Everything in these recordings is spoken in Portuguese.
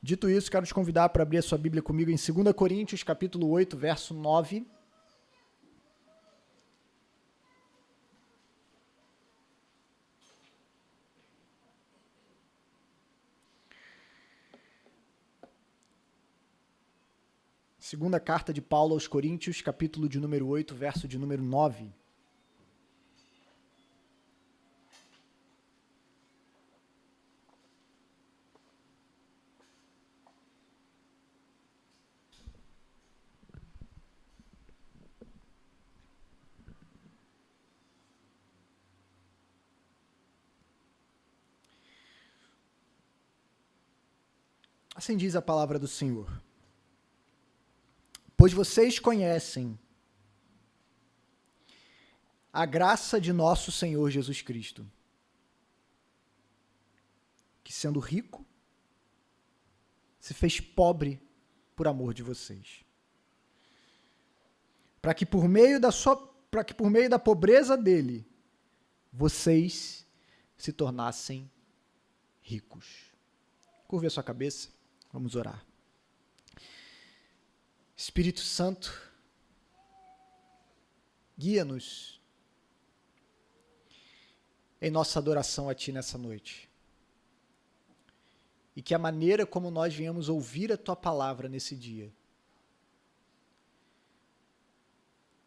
Dito isso, quero te convidar para abrir a sua Bíblia comigo em 2 Coríntios, capítulo 8, verso 9. Segunda carta de Paulo aos Coríntios, capítulo de número 8, verso de número 9. Assim diz a palavra do Senhor. Pois vocês conhecem a graça de nosso Senhor Jesus Cristo, que sendo rico, se fez pobre por amor de vocês, para que por meio da pobreza dele, vocês se tornassem ricos. Curve a sua cabeça, vamos orar. Espírito Santo, guia-nos em nossa adoração a Ti nessa noite. E que a maneira como nós viemos ouvir a Tua palavra nesse dia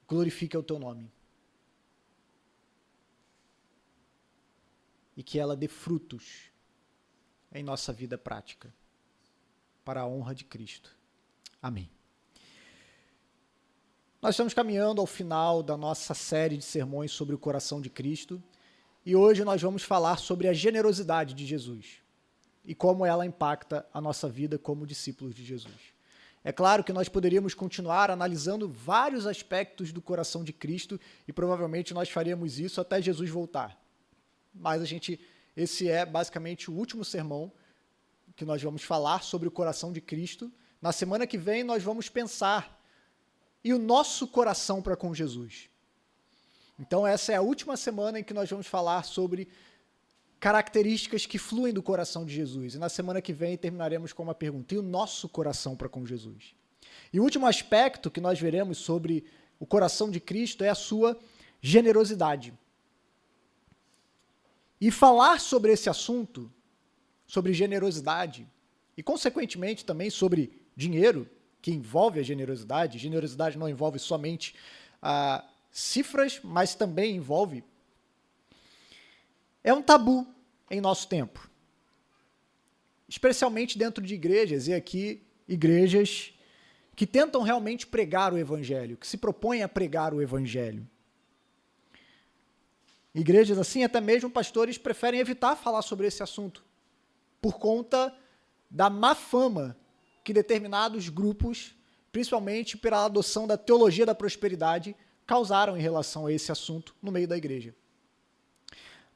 glorifique o Teu nome. E que ela dê frutos em nossa vida prática, para a honra de Cristo. Amém. Nós estamos caminhando ao final da nossa série de sermões sobre o coração de Cristo e hoje nós vamos falar sobre a generosidade de Jesus e como ela impacta a nossa vida como discípulos de Jesus. É claro que nós poderíamos continuar analisando vários aspectos do coração de Cristo e provavelmente nós faríamos isso até Jesus voltar. Mas esse é basicamente o último sermão que nós vamos falar sobre o coração de Cristo. Na semana que vem nós vamos pensar e o nosso coração para com Jesus. Então essa é a última semana em que nós vamos falar sobre características que fluem do coração de Jesus. E na semana que vem terminaremos com uma pergunta: e o nosso coração para com Jesus? E o último aspecto que nós veremos sobre o coração de Cristo é a sua generosidade. E falar sobre esse assunto, sobre generosidade, e consequentemente também sobre dinheiro, que envolve a generosidade. Generosidade não envolve somente cifras, mas também envolve. É um tabu em nosso tempo, especialmente dentro de igrejas, e aqui igrejas que tentam realmente pregar o evangelho, que se propõem a pregar o evangelho. Igrejas assim, até mesmo pastores preferem evitar falar sobre esse assunto, por conta da má fama que determinados grupos, principalmente pela adoção da teologia da prosperidade, causaram em relação a esse assunto no meio da igreja.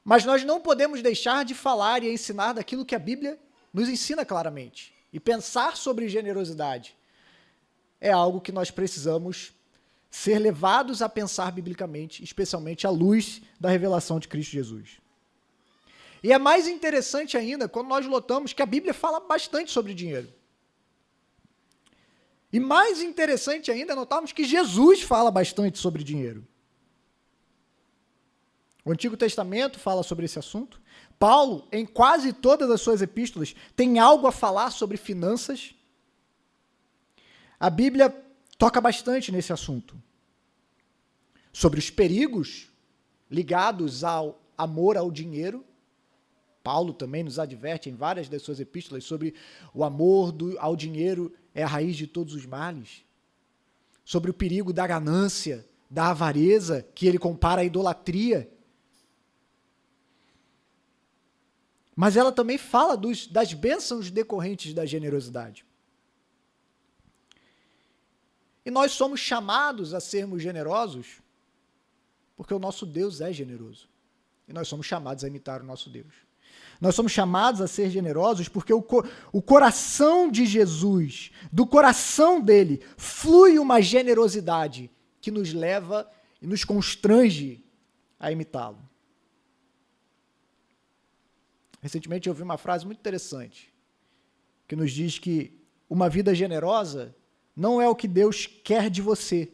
Mas nós não podemos deixar de falar e ensinar daquilo que a Bíblia nos ensina claramente. E pensar sobre generosidade é algo que nós precisamos ser levados a pensar biblicamente, especialmente à luz da revelação de Cristo Jesus. E é mais interessante ainda quando nós notamos que a Bíblia fala bastante sobre dinheiro. E mais interessante ainda, notarmos que Jesus fala bastante sobre dinheiro. O Antigo Testamento fala sobre esse assunto. Paulo, em quase todas as suas epístolas, tem algo a falar sobre finanças. A Bíblia toca bastante nesse assunto. Sobre os perigos ligados ao amor ao dinheiro. Paulo também nos adverte em várias das suas epístolas sobre o amor ao dinheiro é a raiz de todos os males. Sobre o perigo da ganância, da avareza, que ele compara à idolatria. Mas ela também fala das bênçãos decorrentes da generosidade. E nós somos chamados a sermos generosos porque o nosso Deus é generoso. E nós somos chamados a imitar o nosso Deus. Nós somos chamados a ser generosos porque o coração de Jesus, do coração dele, flui uma generosidade que nos leva e nos constrange a imitá-lo. Recentemente eu ouvi uma frase muito interessante, que nos diz que uma vida generosa não é o que Deus quer de você,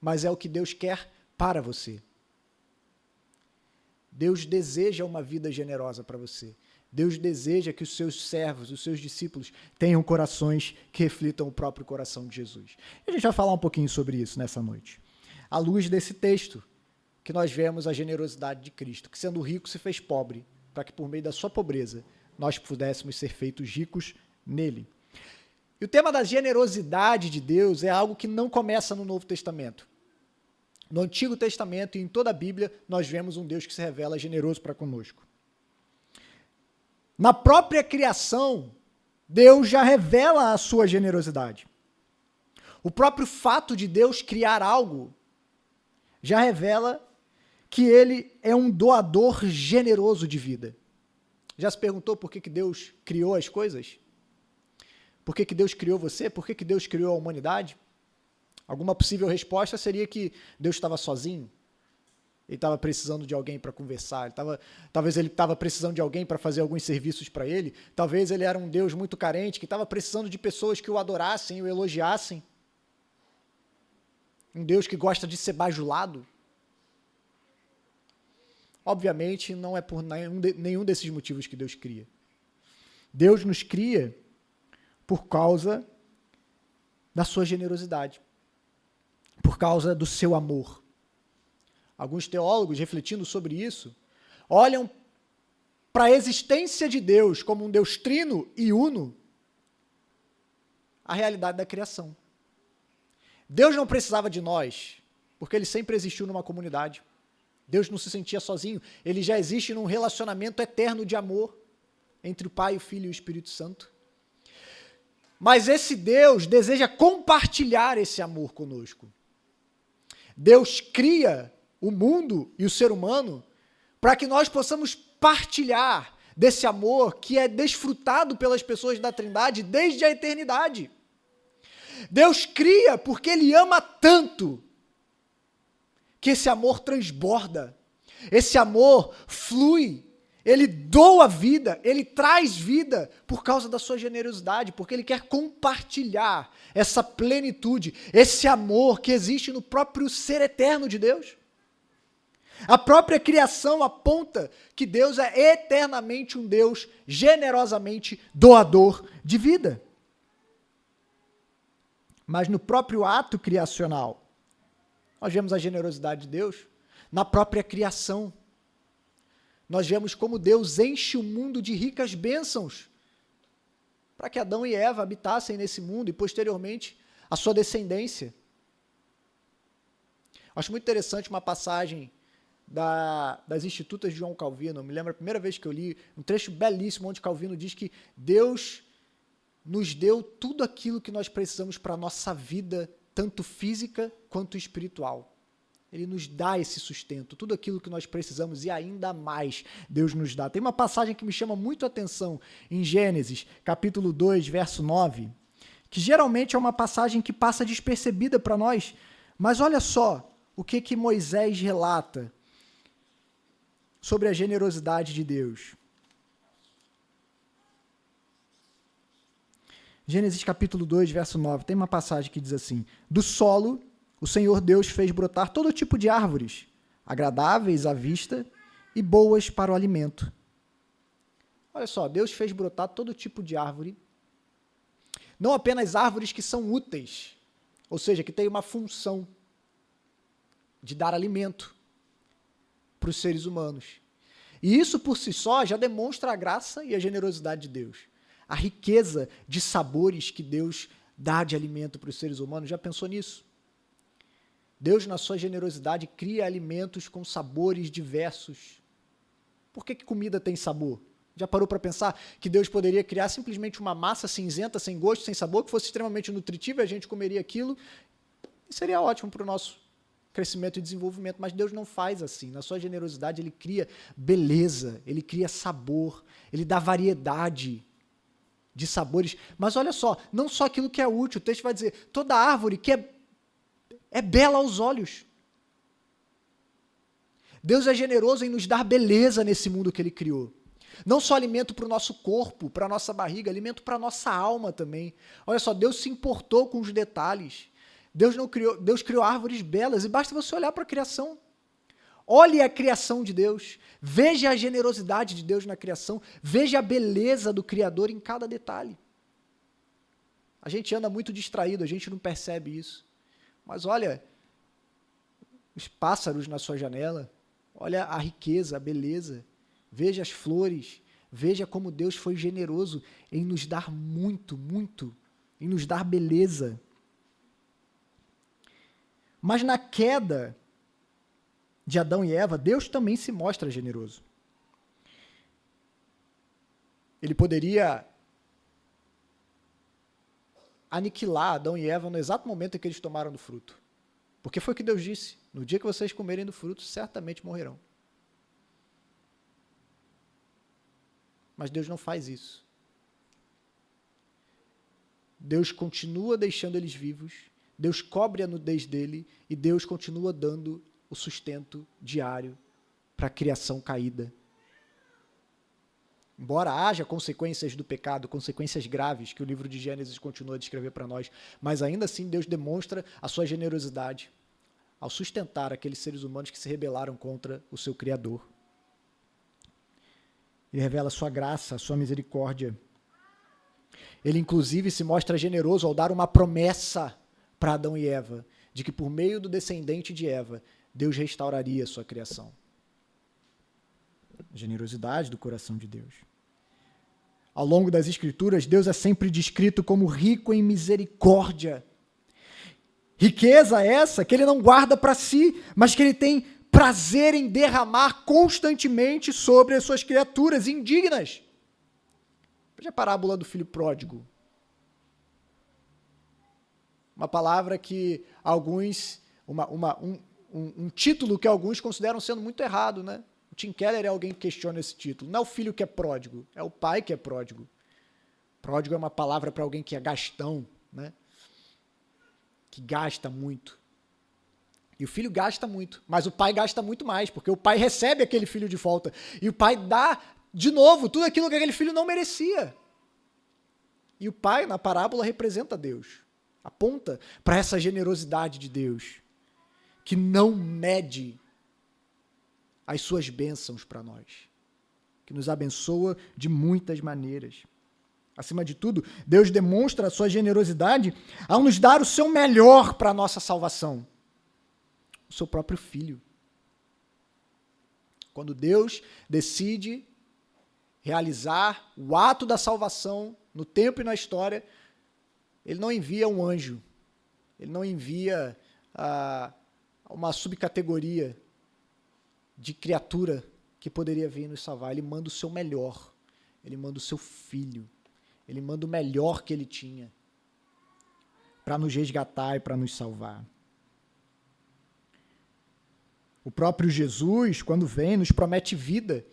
mas é o que Deus quer para você. Deus deseja uma vida generosa para você. Deus deseja que os seus servos, os seus discípulos, tenham corações que reflitam o próprio coração de Jesus. E a gente vai falar um pouquinho sobre isso nessa noite. À luz desse texto, que nós vemos a generosidade de Cristo, que sendo rico se fez pobre, para que por meio da sua pobreza nós pudéssemos ser feitos ricos nele. E o tema da generosidade de Deus é algo que não começa no Novo Testamento. No Antigo Testamento e em toda a Bíblia, nós vemos um Deus que se revela generoso para conosco. Na própria criação, Deus já revela a sua generosidade. O próprio fato de Deus criar algo já revela que ele é um doador generoso de vida. Já se perguntou por que Deus criou as coisas? Por que Deus criou você? Por que Deus criou a humanidade? Alguma possível resposta seria que Deus estava sozinho. Ele estava precisando de alguém para conversar. Talvez ele estava precisando de alguém para fazer alguns serviços para ele. Talvez ele era um Deus muito carente, que estava precisando de pessoas que o adorassem, o elogiassem. Um Deus que gosta de ser bajulado. Obviamente, não é por nenhum desses motivos que Deus cria. Deus nos cria por causa da sua generosidade, por causa do seu amor. Alguns teólogos, refletindo sobre isso, olham para a existência de Deus como um Deus trino e uno, a realidade da criação. Deus não precisava de nós, porque ele sempre existiu numa comunidade. Deus não se sentia sozinho, ele já existe num relacionamento eterno de amor entre o Pai, o Filho e o Espírito Santo. Mas esse Deus deseja compartilhar esse amor conosco. Deus cria o mundo e o ser humano para que nós possamos partilhar desse amor que é desfrutado pelas pessoas da Trindade desde a eternidade. Deus cria porque ele ama tanto que esse amor transborda, esse amor flui, ele doa vida, ele traz vida por causa da sua generosidade, porque ele quer compartilhar essa plenitude, esse amor que existe no próprio ser eterno de Deus. A própria criação aponta que Deus é eternamente um Deus generosamente doador de vida. Mas no próprio ato criacional, nós vemos a generosidade de Deus na própria criação. Nós vemos como Deus enche o mundo de ricas bênçãos para que Adão e Eva habitassem nesse mundo e, posteriormente, a sua descendência. Acho muito interessante uma passagem das Institutas de João Calvino. Eu me lembro a primeira vez que eu li um trecho belíssimo onde Calvino diz que Deus nos deu tudo aquilo que nós precisamos para a nossa vida, tanto física quanto espiritual. Ele nos dá esse sustento, tudo aquilo que nós precisamos e ainda mais Deus nos dá. Tem uma passagem que me chama muito a atenção em Gênesis, capítulo 2, verso 9, que geralmente é uma passagem que passa despercebida para nós, mas olha só o que Moisés relata sobre a generosidade de Deus. Gênesis capítulo 2, verso 9, tem uma passagem que diz assim: do solo o Senhor Deus fez brotar todo tipo de árvores, agradáveis à vista e boas para o alimento. Olha só, Deus fez brotar todo tipo de árvore, não apenas árvores que são úteis, ou seja, que têm uma função de dar alimento para os seres humanos. E isso por si só já demonstra a graça e a generosidade de Deus. A riqueza de sabores que Deus dá de alimento para os seres humanos. Já pensou nisso? Deus, na sua generosidade, cria alimentos com sabores diversos. Por que comida tem sabor? Já parou para pensar que Deus poderia criar simplesmente uma massa cinzenta, sem gosto, sem sabor, que fosse extremamente nutritiva e a gente comeria aquilo? E seria ótimo para o nosso crescimento e desenvolvimento, mas Deus não faz assim. Na sua generosidade, ele cria beleza, ele cria sabor, ele dá variedade de sabores. Mas olha só, não só aquilo que é útil, o texto vai dizer, toda árvore que é bela aos olhos. Deus é generoso em nos dar beleza nesse mundo que ele criou. Não só alimento para o nosso corpo, para a nossa barriga, alimento para a nossa alma também. Olha só, Deus se importou com os detalhes. Deus criou árvores belas e basta você olhar para a criação. Olhe a criação de Deus, veja a generosidade de Deus na criação, veja a beleza do Criador em cada detalhe. A gente anda muito distraído, a gente não percebe isso. Mas olha os pássaros na sua janela, olha a riqueza, a beleza, veja as flores, veja como Deus foi generoso em nos dar muito, muito, em nos dar beleza. Mas na queda de Adão e Eva, Deus também se mostra generoso. Ele poderia aniquilar Adão e Eva no exato momento em que eles tomaram do fruto. Porque foi o que Deus disse: no dia que vocês comerem do fruto, certamente morrerão. Mas Deus não faz isso. Deus continua deixando eles vivos, Deus cobre a nudez dele e Deus continua dando o sustento diário para a criação caída. Embora haja consequências do pecado, consequências graves, que o livro de Gênesis continua a descrever para nós, mas ainda assim Deus demonstra a sua generosidade ao sustentar aqueles seres humanos que se rebelaram contra o seu Criador. Ele revela a sua graça, a sua misericórdia. Ele, inclusive, se mostra generoso ao dar uma promessa para Adão e Eva, de que por meio do descendente de Eva, Deus restauraria a sua criação. A generosidade do coração de Deus. Ao longo das Escrituras, Deus é sempre descrito como rico em misericórdia. Riqueza essa que ele não guarda para si, mas que ele tem prazer em derramar constantemente sobre as suas criaturas indignas. Veja a parábola do filho pródigo. Uma palavra que alguns, um título que alguns consideram sendo muito errado, né? O Tim Keller é alguém que questiona esse título. Não é o filho que é pródigo, é o pai que é pródigo. Pródigo é uma palavra para alguém que é gastão, né? Que gasta muito. E o filho gasta muito, mas o pai gasta muito mais, porque o pai recebe aquele filho de volta. E o pai dá, de novo, tudo aquilo que aquele filho não merecia. E o pai, na parábola, representa Deus. Aponta para essa generosidade de Deus, que não mede as suas bênçãos para nós, que nos abençoa de muitas maneiras. Acima de tudo, Deus demonstra a sua generosidade ao nos dar o seu melhor para a nossa salvação, o seu próprio Filho. Quando Deus decide realizar o ato da salvação no tempo e na história, ele não envia um anjo, ele não envia uma subcategoria de criatura que poderia vir nos salvar. Ele manda o seu melhor, ele manda o seu Filho, ele manda o melhor que ele tinha para nos resgatar e para nos salvar. O próprio Jesus, quando vem, nos promete vida,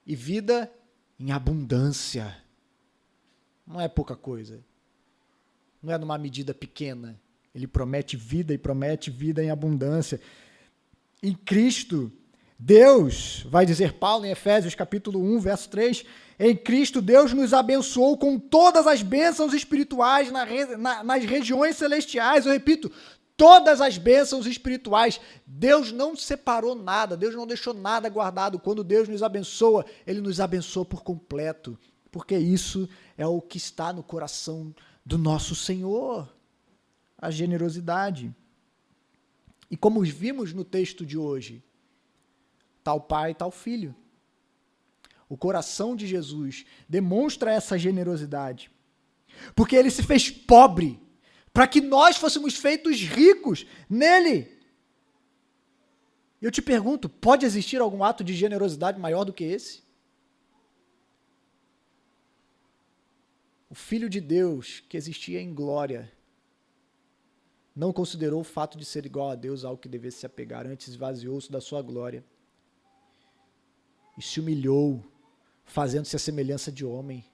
e vida em abundância. Não é pouca coisa. Não é numa medida pequena. Ele promete vida e promete vida em abundância. Em Cristo, Deus, vai dizer Paulo em Efésios capítulo 1, verso 3, em Cristo Deus nos abençoou com todas as bênçãos espirituais nas regiões celestiais. Eu repito, todas as bênçãos espirituais. Deus não separou nada, Deus não deixou nada guardado. Quando Deus nos abençoa, Ele nos abençoa por completo, porque isso é o que está no coração do nosso Senhor, a generosidade. E como vimos no texto de hoje, tal pai, tal filho. O coração de Jesus demonstra essa generosidade, porque Ele se fez pobre, para que nós fôssemos feitos ricos nele. Eu te pergunto, pode existir algum ato de generosidade maior do que esse? O Filho de Deus, que existia em glória, não considerou o fato de ser igual a Deus algo que devesse se apegar, antes esvaziou-se da sua glória e se humilhou, fazendo-se a semelhança de homem.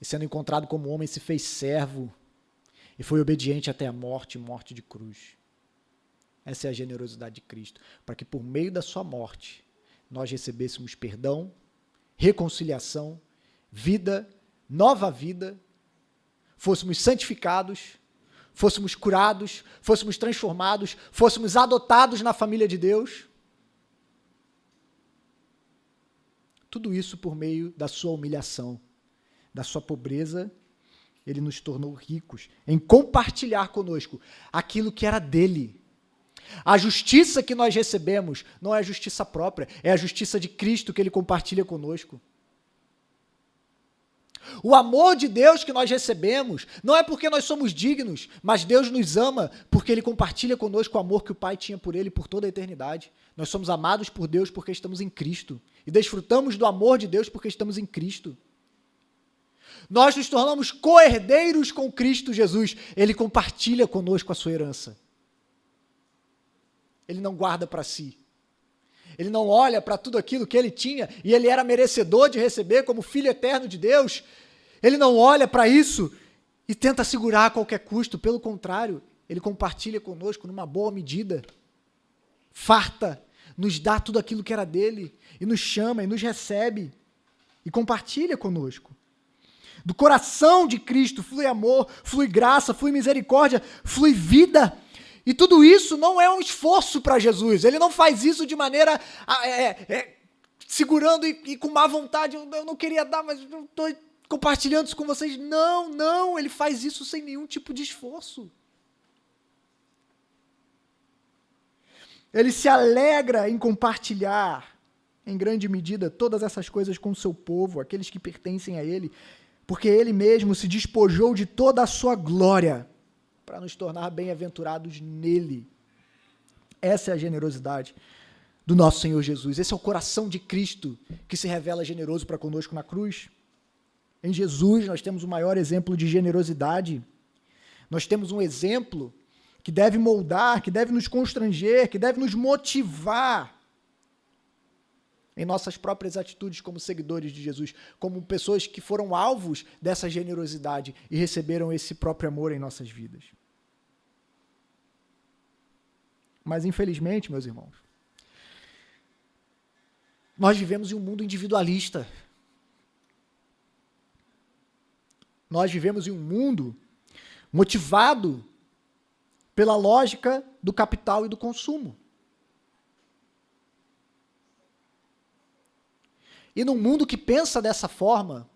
E sendo encontrado como homem, se fez servo e foi obediente até a morte, morte de cruz. Essa é a generosidade de Cristo, para que por meio da sua morte, nós recebêssemos perdão, reconciliação, vida, nova vida, fôssemos santificados, fôssemos curados, fôssemos transformados, fôssemos adotados na família de Deus. Tudo isso por meio da sua humilhação, da sua pobreza, ele nos tornou ricos em compartilhar conosco aquilo que era dele. A justiça que nós recebemos não é a justiça própria, é a justiça de Cristo que ele compartilha conosco. O amor de Deus que nós recebemos não é porque nós somos dignos, mas Deus nos ama porque ele compartilha conosco o amor que o Pai tinha por ele por toda a eternidade. Nós somos amados por Deus porque estamos em Cristo e desfrutamos do amor de Deus porque estamos em Cristo. Nós nos tornamos co-herdeiros com Cristo Jesus. Ele compartilha conosco a sua herança. Ele não guarda para si. Ele não olha para tudo aquilo que ele tinha e ele era merecedor de receber como filho eterno de Deus. Ele não olha para isso e tenta segurar a qualquer custo. Pelo contrário, ele compartilha conosco numa boa medida. Farta, nos dá tudo aquilo que era dele e nos chama e nos recebe e compartilha conosco. Do coração de Cristo flui amor, flui graça, flui misericórdia, flui vida. E tudo isso não é um esforço para Jesus. Ele não faz isso de maneira segurando e com má vontade. Eu não queria dar, mas eu estou compartilhando isso com vocês. Não. Ele faz isso sem nenhum tipo de esforço. Ele se alegra em compartilhar, em grande medida, todas essas coisas com o seu povo, aqueles que pertencem a ele, porque ele mesmo se despojou de toda a sua glória para nos tornar bem-aventurados nele. Essa é a generosidade do nosso Senhor Jesus. Esse é o coração de Cristo que se revela generoso para conosco na cruz. Em Jesus nós temos o maior exemplo de generosidade. Nós temos um exemplo que deve moldar, que deve nos constranger, que deve nos motivar em nossas próprias atitudes como seguidores de Jesus, como pessoas que foram alvos dessa generosidade e receberam esse próprio amor em nossas vidas. Mas, infelizmente, meus irmãos, nós vivemos em um mundo individualista. Nós vivemos em um mundo motivado pela lógica do capital e do consumo. E num mundo que pensa dessa forma,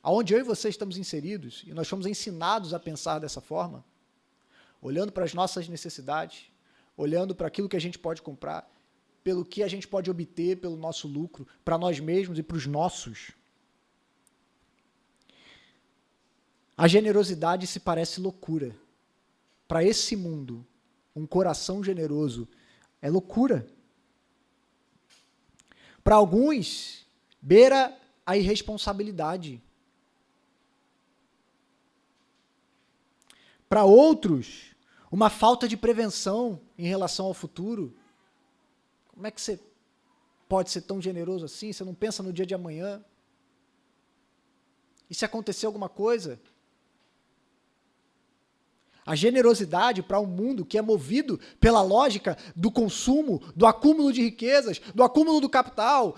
aonde eu e você estamos inseridos, e nós fomos ensinados a pensar dessa forma, olhando para as nossas necessidades, olhando para aquilo que a gente pode comprar, pelo que a gente pode obter, pelo nosso lucro, para nós mesmos e para os nossos. A generosidade se parece loucura. Para esse mundo, um coração generoso é loucura. Para alguns, beira a irresponsabilidade. Para outros, uma falta de prevenção em relação ao futuro. Como é que você pode ser tão generoso assim? Você não pensa no dia de amanhã? E se acontecer alguma coisa? A generosidade para um mundo que é movido pela lógica do consumo, do acúmulo de riquezas, do acúmulo do capital,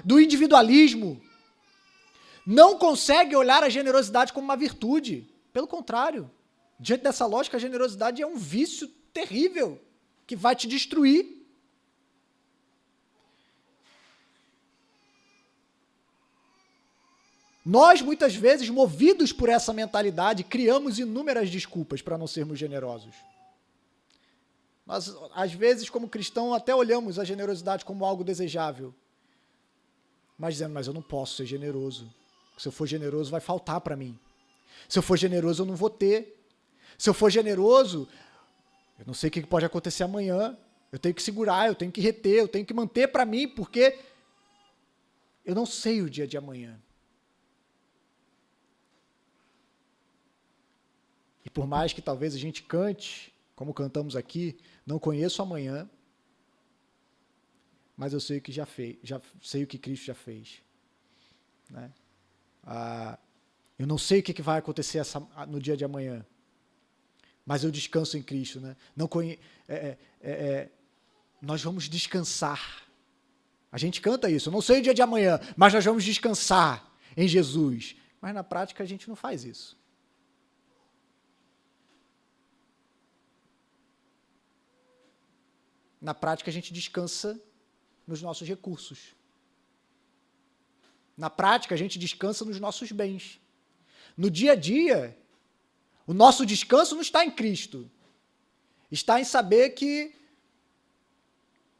do individualismo, não consegue olhar a generosidade como uma virtude. Pelo contrário, diante dessa lógica, a generosidade é um vício terrível que vai te destruir. Nós, muitas vezes, movidos por essa mentalidade, criamos inúmeras desculpas para não sermos generosos. Nós, às vezes, como cristão, até olhamos a generosidade como algo desejável. Mas dizendo, mas eu não posso ser generoso. Se eu for generoso, vai faltar para mim. Se eu for generoso, eu não vou ter. Se eu for generoso, eu não sei o que pode acontecer amanhã. Eu tenho que segurar, eu tenho que reter, eu tenho que manter para mim, porque eu não sei o dia de amanhã. E por mais que talvez a gente cante, como cantamos aqui, não conheço amanhã, mas eu sei o que já sei o que Cristo já fez. Né? Eu não sei o que vai acontecer no dia de amanhã, mas eu descanso em Cristo. Né? Nós vamos descansar A gente canta isso. Eu não sei o dia de amanhã, mas nós vamos descansar em Jesus. Mas na prática a gente não faz isso. Na prática a gente descansa nos nossos recursos. Na prática a gente descansa nos nossos bens. No dia a dia, o nosso descanso não está em Cristo. Está em saber que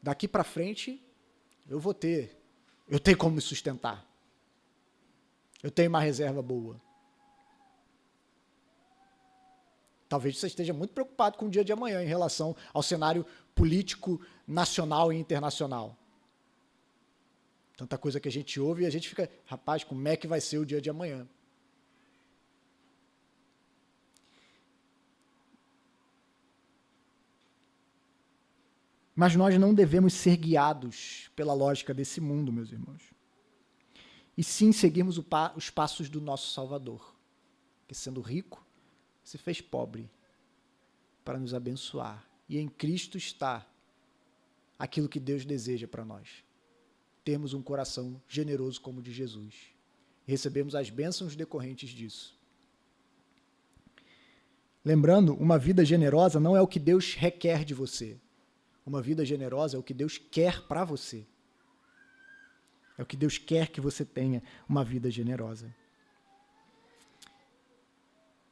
daqui para frente eu tenho como me sustentar. Eu tenho uma reserva boa. Talvez você esteja muito preocupado com o dia de amanhã em relação ao cenário político nacional e internacional. Tanta coisa que a gente ouve e a gente fica, rapaz, como é que vai ser o dia de amanhã? Mas nós não devemos ser guiados pela lógica desse mundo, meus irmãos. E sim seguirmos os passos do nosso Salvador, que sendo rico, se fez pobre para nos abençoar. E em Cristo está aquilo que Deus deseja para nós. Termos um coração generoso como o de Jesus. E recebemos as bênçãos decorrentes disso. Lembrando, uma vida generosa não é o que Deus requer de você. Uma vida generosa é o que Deus quer para você. É o que Deus quer que você tenha, uma vida generosa.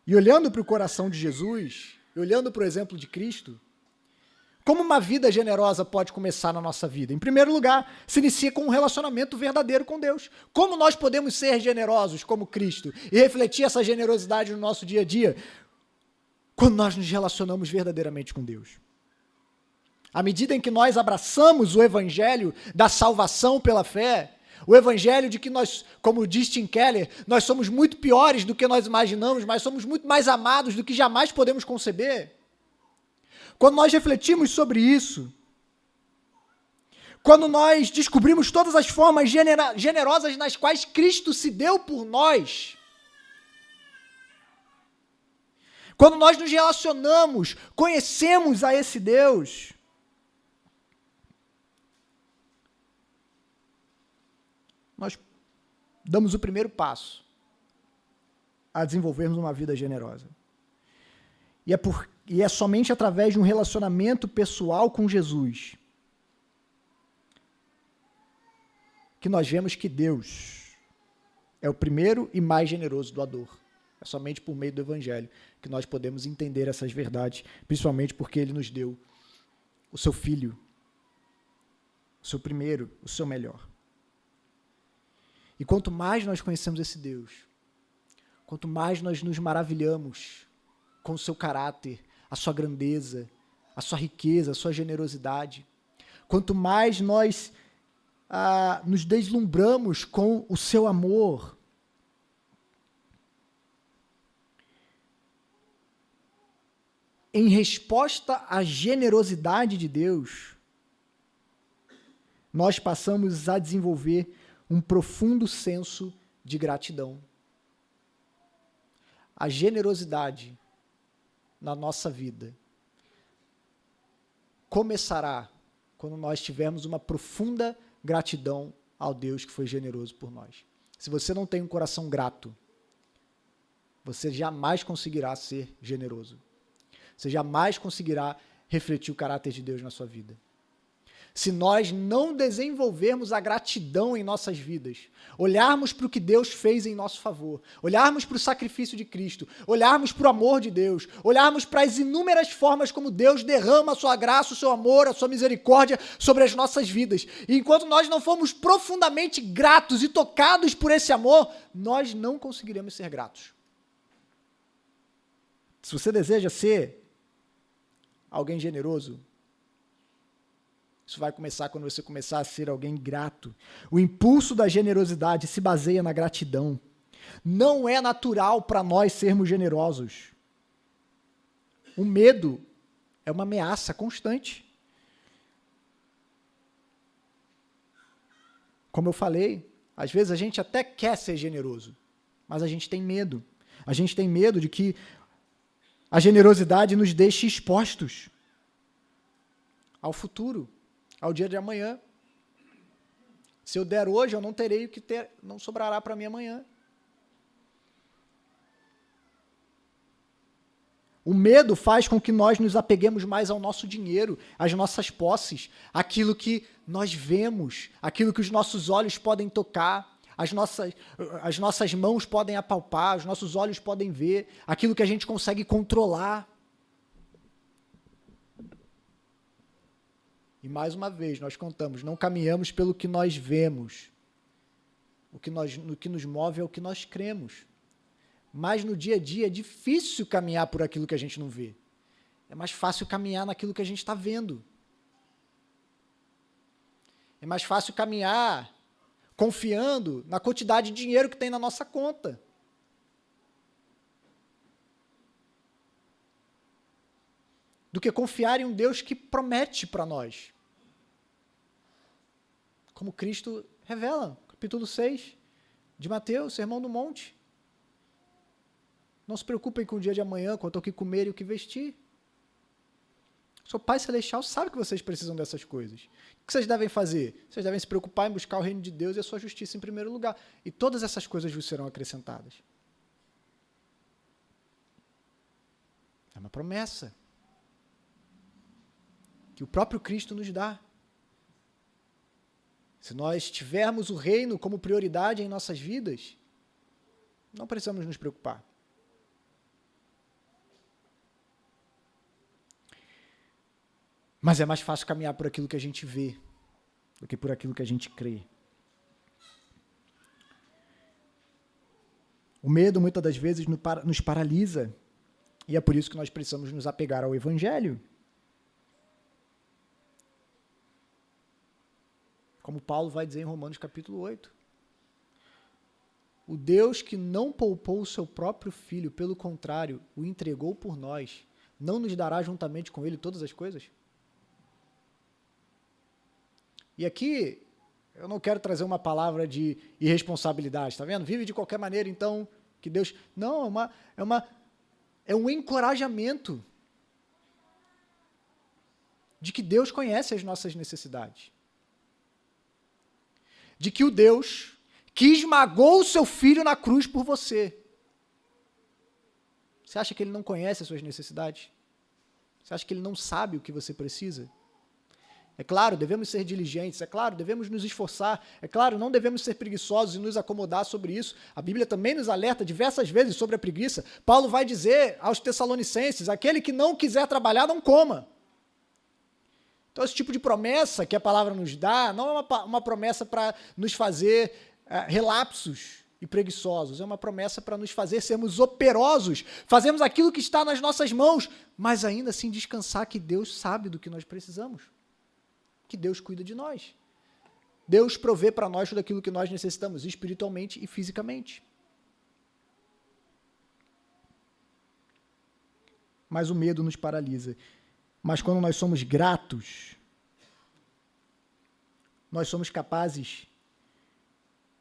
E olhando para o coração de Jesus, e olhando para o exemplo de Cristo, como uma vida generosa pode começar na nossa vida? Em primeiro lugar, se inicia com um relacionamento verdadeiro com Deus. Como nós podemos ser generosos como Cristo e refletir essa generosidade no nosso dia a dia? Quando nós nos relacionamos verdadeiramente com Deus. À medida em que nós abraçamos o evangelho da salvação pela fé, o evangelho de que nós, como diz Tim Keller, nós somos muito piores do que nós imaginamos, mas somos muito mais amados do que jamais podemos conceber. Quando nós refletimos sobre isso, quando nós descobrimos todas as formas generosas nas quais Cristo se deu por nós, quando nós nos relacionamos, conhecemos a esse Deus, nós damos o primeiro passo a desenvolvermos uma vida generosa. E é somente através de um relacionamento pessoal com Jesus que nós vemos que Deus é o primeiro e mais generoso doador. É somente por meio do Evangelho que nós podemos entender essas verdades, principalmente porque Ele nos deu o seu Filho, o seu primeiro, o seu melhor. E quanto mais nós conhecemos esse Deus, quanto mais nós nos maravilhamos com o seu caráter, a sua grandeza, a sua riqueza, a sua generosidade, quanto mais nós nos deslumbramos com o seu amor, em resposta à generosidade de Deus, nós passamos a desenvolver um profundo senso de gratidão. A generosidade na nossa vida começará quando nós tivermos uma profunda gratidão ao Deus que foi generoso por nós. Se você não tem um coração grato, você jamais conseguirá ser generoso. Você jamais conseguirá refletir o caráter de Deus na sua vida. Se nós não desenvolvermos a gratidão em nossas vidas, olharmos para o que Deus fez em nosso favor, olharmos para o sacrifício de Cristo, olharmos para o amor de Deus, olharmos para as inúmeras formas como Deus derrama a sua graça, o seu amor, a sua misericórdia sobre as nossas vidas. E enquanto nós não formos profundamente gratos e tocados por esse amor, nós não conseguiremos ser gratos. Se você deseja ser alguém generoso, isso vai começar quando você começar a ser alguém grato. O impulso da generosidade se baseia na gratidão. Não é natural para nós sermos generosos. O medo é uma ameaça constante. Como eu falei, às vezes a gente até quer ser generoso, mas a gente tem medo. A gente tem medo de que a generosidade nos deixe expostos ao futuro, ao dia de amanhã. Se eu der hoje, eu não terei o que ter, não sobrará para mim amanhã. O medo faz com que nós nos apeguemos mais ao nosso dinheiro, às nossas posses, aquilo que nós vemos, aquilo que os nossos olhos podem tocar, as nossas mãos podem apalpar, os nossos olhos podem ver, aquilo que a gente consegue controlar. E mais uma vez, nós contamos, não caminhamos pelo que nós vemos. O que nos move é o que nós cremos. Mas no dia a dia é difícil caminhar por aquilo que a gente não vê. É mais fácil caminhar naquilo que a gente está vendo. É mais fácil caminhar confiando na quantidade de dinheiro que tem na nossa conta. Do que confiar em um Deus que promete para nós. Como Cristo revela, capítulo 6 de Mateus, Sermão do Monte. Não se preocupem com o dia de amanhã, quanto ao que comer e o que vestir. Seu Pai Celestial sabe que vocês precisam dessas coisas. O que vocês devem fazer? Vocês devem se preocupar em buscar o reino de Deus e a sua justiça em primeiro lugar. E todas essas coisas vos serão acrescentadas. É uma promessa que o próprio Cristo nos dá. Se nós tivermos o reino como prioridade em nossas vidas, não precisamos nos preocupar. Mas é mais fácil caminhar por aquilo que a gente vê do que por aquilo que a gente crê. O medo, muitas das vezes, nos paralisa. E é por isso que nós precisamos nos apegar ao Evangelho. Como Paulo vai dizer em Romanos capítulo 8. O Deus que não poupou o seu próprio Filho, pelo contrário, o entregou por nós, não nos dará juntamente com ele todas as coisas? E aqui, eu não quero trazer uma palavra de irresponsabilidade, tá vendo? Vive de qualquer maneira, então, que Deus... Não, é um encorajamento de que Deus conhece as nossas necessidades. De que o Deus que esmagou o seu Filho na cruz por você. Você acha que Ele não conhece as suas necessidades? Você acha que Ele não sabe o que você precisa? É claro, devemos ser diligentes, é claro, devemos nos esforçar, é claro, não devemos ser preguiçosos e nos acomodar sobre isso. A Bíblia também nos alerta diversas vezes sobre a preguiça. Paulo vai dizer aos Tessalonicenses, aquele que não quiser trabalhar, não coma. Então, esse tipo de promessa que a palavra nos dá, não é uma promessa para nos fazer relapsos e preguiçosos, é uma promessa para nos fazer sermos operosos, fazermos aquilo que está nas nossas mãos, mas ainda assim descansar que Deus sabe do que nós precisamos. Que Deus cuida de nós. Deus provê para nós tudo aquilo que nós necessitamos, espiritualmente e fisicamente. Mas o medo nos paralisa. Mas quando nós somos gratos, nós somos capazes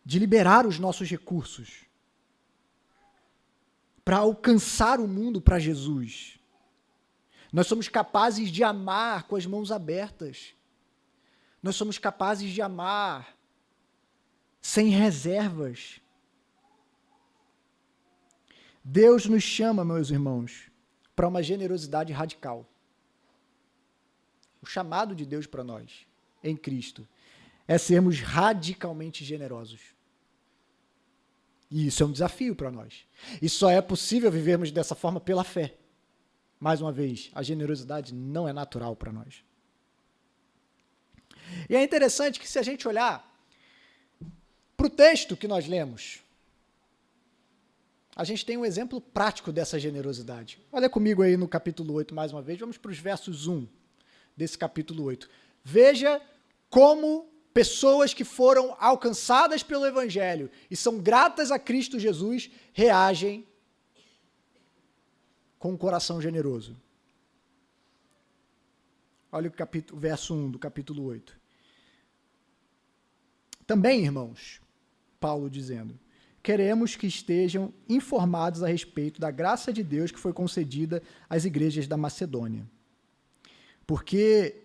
de liberar os nossos recursos para alcançar o mundo para Jesus. Nós somos capazes de amar com as mãos abertas. Nós somos capazes de amar sem reservas. Deus nos chama, meus irmãos, para uma generosidade radical. O chamado de Deus para nós, em Cristo, é sermos radicalmente generosos. E isso é um desafio para nós. E só é possível vivermos dessa forma pela fé. Mais uma vez, a generosidade não é natural para nós. E é interessante que se a gente olhar para o texto que nós lemos, a gente tem um exemplo prático dessa generosidade. Olha comigo aí no capítulo 8 mais uma vez, vamos para os versos 1 desse capítulo 8. Veja como pessoas que foram alcançadas pelo Evangelho e são gratas a Cristo Jesus reagem com um coração generoso. Olha o verso 1 do capítulo 8. Também, irmãos, Paulo dizendo, queremos que estejam informados a respeito da graça de Deus que foi concedida às igrejas da Macedônia. Porque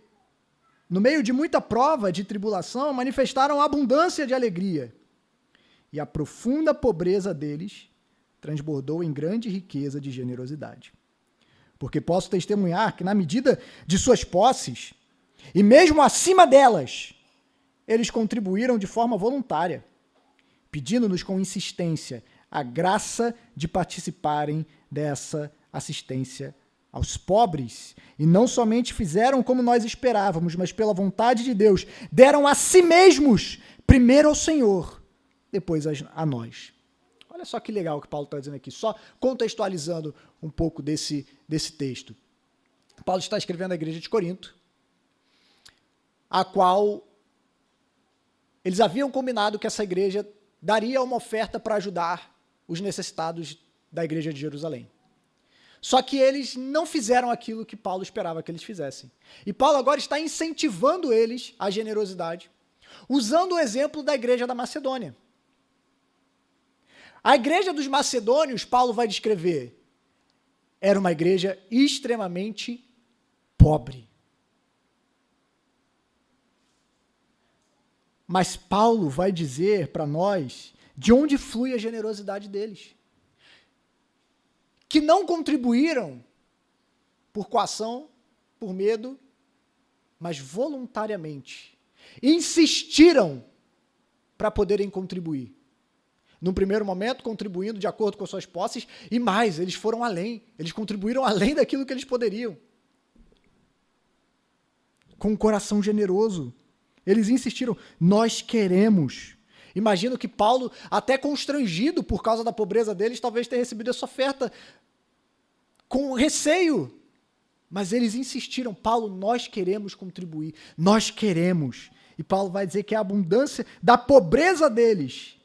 no meio de muita prova de tribulação, manifestaram abundância de alegria. E a profunda pobreza deles transbordou em grande riqueza de generosidade. Porque posso testemunhar que, na medida de suas posses, e mesmo acima delas, eles contribuíram de forma voluntária, pedindo-nos com insistência a graça de participarem dessa assistência aos pobres. E não somente fizeram como nós esperávamos, mas pela vontade de Deus, deram a si mesmos, primeiro ao Senhor, depois a nós. Olha só que legal que Paulo está dizendo aqui, só contextualizando um pouco desse texto. Paulo está escrevendo à igreja de Corinto, a qual eles haviam combinado que essa igreja daria uma oferta para ajudar os necessitados da igreja de Jerusalém. Só que eles não fizeram aquilo que Paulo esperava que eles fizessem. E Paulo agora está incentivando eles à generosidade, usando o exemplo da igreja da Macedônia. A igreja dos macedônios, Paulo vai descrever, era uma igreja extremamente pobre. Mas Paulo vai dizer para nós de onde flui a generosidade deles. Que não contribuíram por coação, por medo, mas voluntariamente. Insistiram para poderem contribuir. Num primeiro momento, contribuindo de acordo com suas posses, e mais, eles foram além. Eles contribuíram além daquilo que eles poderiam. Com um coração generoso. Eles insistiram, nós queremos. Imagino que Paulo, até constrangido por causa da pobreza deles, talvez tenha recebido essa oferta com receio. Mas eles insistiram, Paulo, nós queremos contribuir, nós queremos. E Paulo vai dizer que a abundância da pobreza deles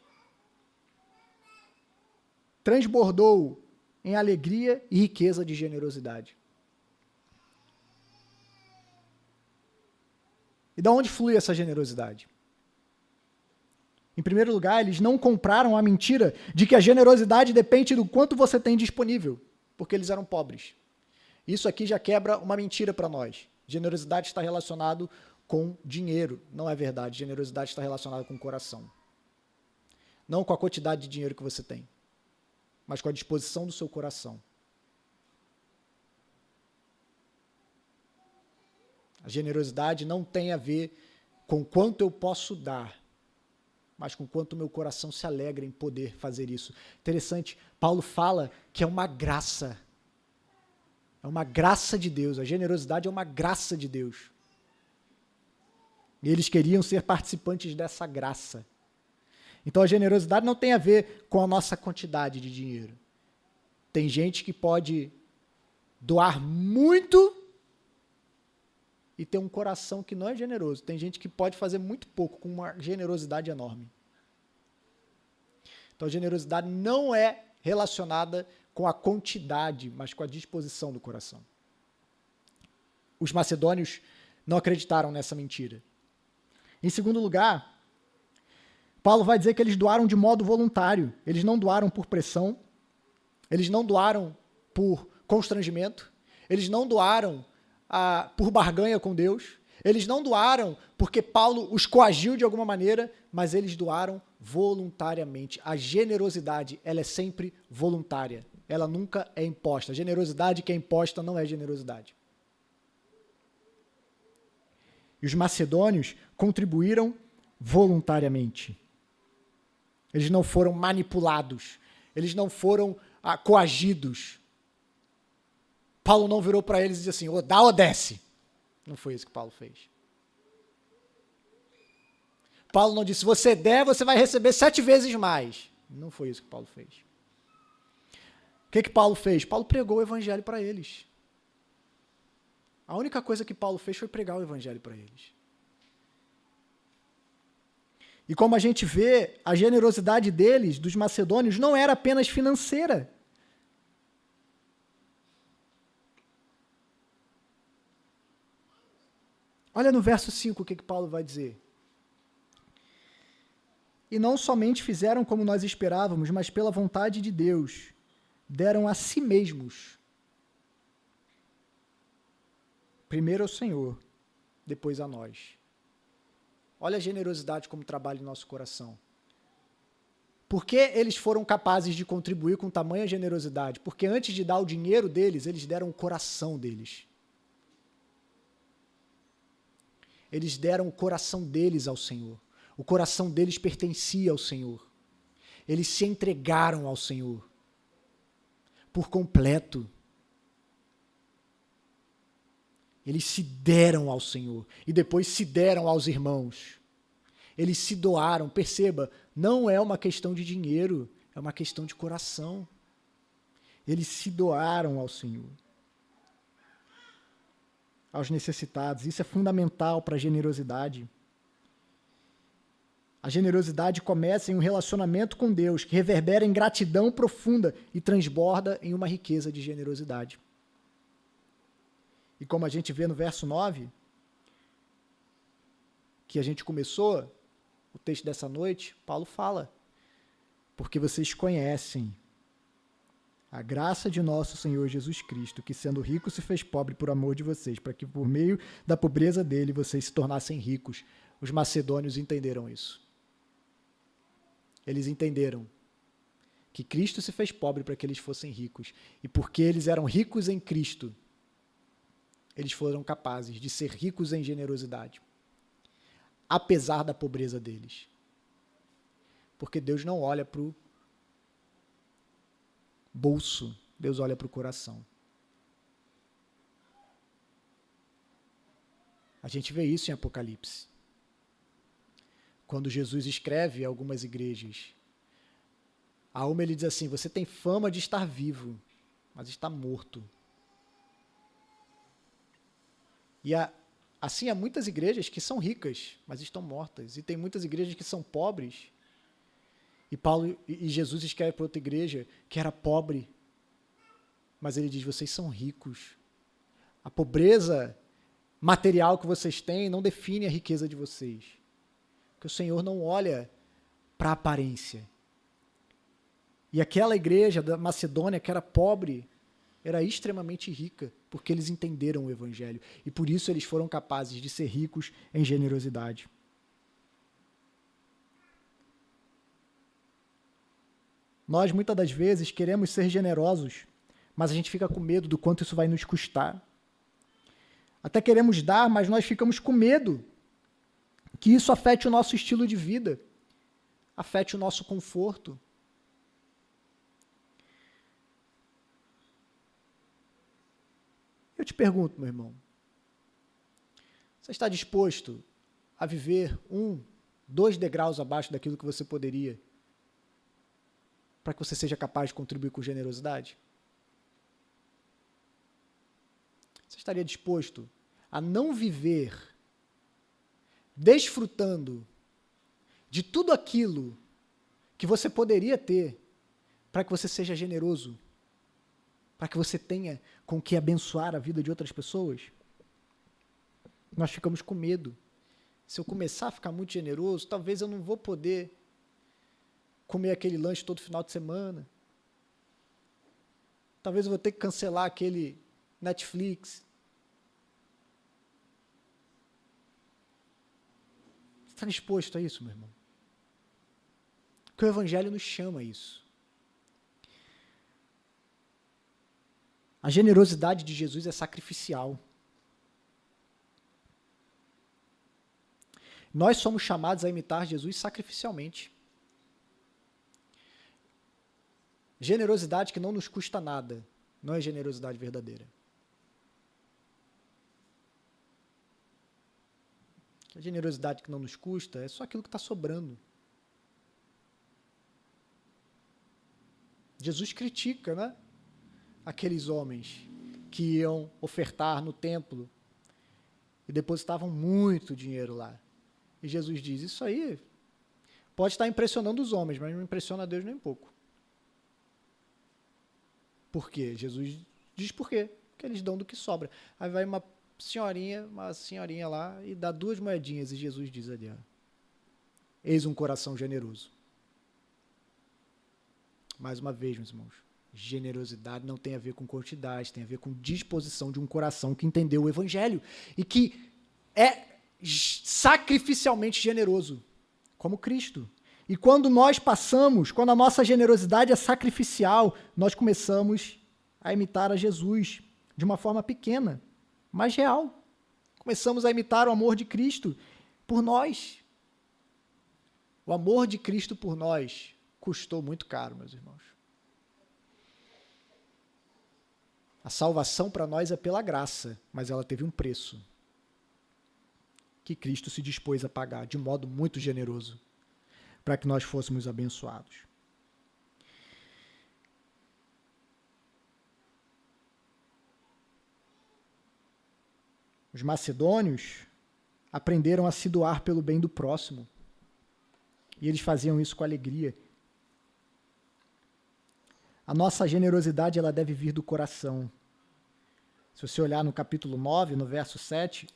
transbordou em alegria e riqueza de generosidade. E de onde flui essa generosidade? Em primeiro lugar, eles não compraram a mentira de que a generosidade depende do quanto você tem disponível, porque eles eram pobres. Isso aqui já quebra uma mentira para nós. Generosidade está relacionado com dinheiro. Não é verdade. Generosidade está relacionada com o coração. Não com a quantidade de dinheiro que você tem, mas com a disposição do seu coração. A generosidade não tem a ver com quanto eu posso dar, mas com quanto o meu coração se alegra em poder fazer isso. Interessante, Paulo fala que é uma graça. É uma graça de Deus. A generosidade é uma graça de Deus. E eles queriam ser participantes dessa graça. Então a generosidade não tem a ver com a nossa quantidade de dinheiro. Tem gente que pode doar muito e ter um coração que não é generoso. Tem gente que pode fazer muito pouco com uma generosidade enorme. Então a generosidade não é relacionada com a quantidade, mas com a disposição do coração. Os macedônios não acreditaram nessa mentira. Em segundo lugar, Paulo vai dizer que eles doaram de modo voluntário. Eles não doaram por pressão, eles não doaram por constrangimento, eles não doaram por barganha com Deus, eles não doaram porque Paulo os coagiu de alguma maneira, mas eles doaram voluntariamente. A generosidade, ela é sempre voluntária, ela nunca é imposta. A generosidade que é imposta não é generosidade. E os macedônios contribuíram voluntariamente. Eles não foram manipulados, eles não foram coagidos. Paulo não virou para eles e disse assim, ou dá ou desce. Não foi isso que Paulo fez. Paulo não disse, se você der, você vai receber 7 vezes mais. Não foi isso que Paulo fez. O que Paulo fez? Paulo pregou o evangelho para eles. A única coisa que Paulo fez foi pregar o evangelho para eles. E como a gente vê, a generosidade deles, dos macedônios, não era apenas financeira. Olha no verso 5 o que Paulo vai dizer. E não somente fizeram como nós esperávamos, mas pela vontade de Deus, deram a si mesmos, primeiro ao Senhor, depois a nós. Olha a generosidade como trabalha em nosso coração. Por que eles foram capazes de contribuir com tamanha generosidade? Porque antes de dar o dinheiro deles, eles deram o coração deles. Eles deram o coração deles ao Senhor. O coração deles pertencia ao Senhor. Eles se entregaram ao Senhor por completo. Eles se deram ao Senhor e depois se deram aos irmãos. Eles se doaram. Perceba, não é uma questão de dinheiro, é uma questão de coração. Eles se doaram ao Senhor, aos necessitados. Isso é fundamental para a generosidade. A generosidade começa em um relacionamento com Deus, que reverbera em gratidão profunda e transborda em uma riqueza de generosidade. E como a gente vê no verso 9, que a gente começou o texto dessa noite, Paulo fala: porque vocês conhecem a graça de nosso Senhor Jesus Cristo, que sendo rico se fez pobre por amor de vocês, para que por meio da pobreza dele vocês se tornassem ricos. Os macedônios entenderam isso. Eles entenderam que Cristo se fez pobre para que eles fossem ricos. E porque eles eram ricos em Cristo, eles foram capazes de ser ricos em generosidade, apesar da pobreza deles. Porque Deus não olha para o bolso, Deus olha para o coração. A gente vê isso em Apocalipse. Quando Jesus escreve a algumas igrejas, a uma ele diz assim: você tem fama de estar vivo, mas está morto. E assim há muitas igrejas que são ricas, mas estão mortas. E tem muitas igrejas que são pobres. E Jesus escreve para outra igreja que era pobre, mas ele diz: vocês são ricos. A pobreza material que vocês têm não define a riqueza de vocês. Porque o Senhor não olha para a aparência. E aquela igreja da Macedônia que era pobre, era extremamente rica, porque eles entenderam o Evangelho. E por isso eles foram capazes de ser ricos em generosidade. Nós, muitas das vezes, queremos ser generosos, mas a gente fica com medo do quanto isso vai nos custar. Até queremos dar, mas nós ficamos com medo que isso afete o nosso estilo de vida, afete o nosso conforto. Eu te pergunto, meu irmão, você está disposto a viver 2 degraus abaixo daquilo que você poderia, para que você seja capaz de contribuir com generosidade? Você estaria disposto a não viver desfrutando de tudo aquilo que você poderia ter para que você seja generoso, para que você tenha com que abençoar a vida de outras pessoas? Nós ficamos com medo. Se eu começar a ficar muito generoso, talvez eu não vou poder comer aquele lanche todo final de semana. Talvez eu vou ter que cancelar aquele Netflix. Você está disposto a isso, meu irmão? Porque o Evangelho nos chama a isso. A generosidade de Jesus é sacrificial. Nós somos chamados a imitar Jesus sacrificialmente. Generosidade que não nos custa nada não é generosidade verdadeira. A generosidade que não nos custa é só aquilo que está sobrando. Jesus critica, né, aqueles homens que iam ofertar no templo e depositavam muito dinheiro lá. E Jesus diz: isso aí pode estar impressionando os homens, mas não impressiona a Deus nem um pouco. Por quê? Jesus diz por quê? Porque eles dão do que sobra. Aí vai uma senhorinha lá e dá 2 moedinhas e Jesus diz ali: ó, eis um coração generoso. Mais uma vez, meus irmãos, generosidade não tem a ver com quantidade, tem a ver com disposição de um coração que entendeu o Evangelho e que é sacrificialmente generoso, como Cristo. E quando quando a nossa generosidade é sacrificial, nós começamos a imitar a Jesus de uma forma pequena, mas real. Começamos a imitar o amor de Cristo por nós. O amor de Cristo por nós custou muito caro, meus irmãos. A salvação para nós é pela graça, mas ela teve um preço que Cristo se dispôs a pagar de modo muito generoso para que nós fôssemos abençoados. Os macedônios aprenderam a se doar pelo bem do próximo. E eles faziam isso com alegria. A nossa generosidade ela deve vir do coração. Se você olhar no capítulo 9, no verso 7,